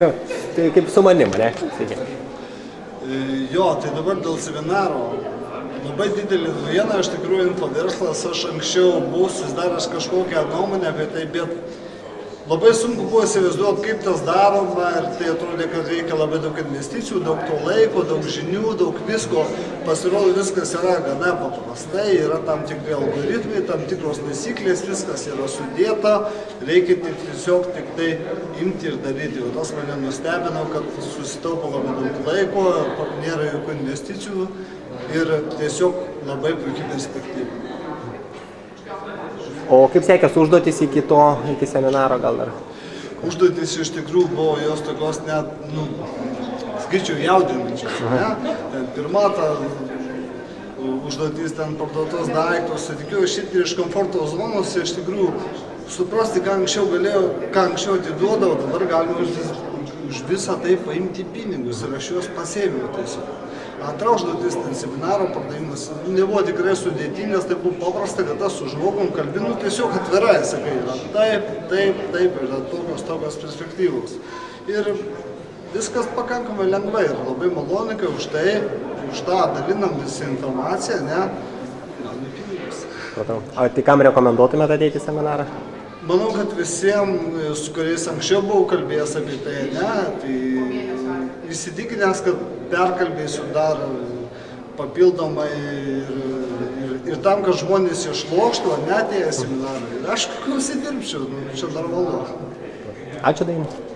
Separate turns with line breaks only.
Tai kaip su manim, ne? Sveiki.
Jo, tai dabar dėl seminaro. Labai didelė naujiena, iš tikrųjų infoverslas, aš anksčiau buvau susidaręs kažkokią nuomonę apie tai, bet labai sunku buvo įsivaizduoti, kaip tas daroma ir tai atrodė, kad reikia labai daug investicijų, daug to laiko, daug žinių, daug visko. Pasirodo, viskas yra gana paprastai, yra tam tikri algoritmai, tam tikros taisyklės, viskas yra sudėta, reikia tiesiog tik tai imti ir daryti. O tas mane nustebino, kad susitaupo labai daug laiko, nėra jokių investicijų ir tiesiog labai puikiai perspektyva.
O kaip sekės užduotis iki seminaro gal dar?
Užduotis iš tikrųjų buvo jos tokios net, skaičiau jaudinančios, ne? Ten pirma ta užduotis ten parduotos daiktus, tikiu išėti iš komforto zonos ir iš tikrųjų suprasti, ką anksčiau atiduodavau, dabar galima už visą tai paimti pinigus ir aš juos pasėmiau tiesiog. Antra užduotis, ten seminaro pardavimas, nebuvo tikrai sudėtingas, tai buvo paprasta, kad tas su žmogum kalbinu, tiesiog atvirai sakai, yra taip, yra tokios perspektyvos. Ir viskas pakankamai lengvai ir labai maloniai, už tą dalinam visą informaciją, ne, gauni pinigus.
O tai kam rekomenduotumėte ateiti į seminarą?
Manau, kad visiems, su kuriais anksčiau buvau kalbėjęs apie tai, ne, tai įsitikinęs, kad perkalbėsiu dar papildomai ir tam, kad žmonės išloštų, net į seminarą. Ir aš užsidirbčiau, čia dar valu.
Ačiū, Dainius.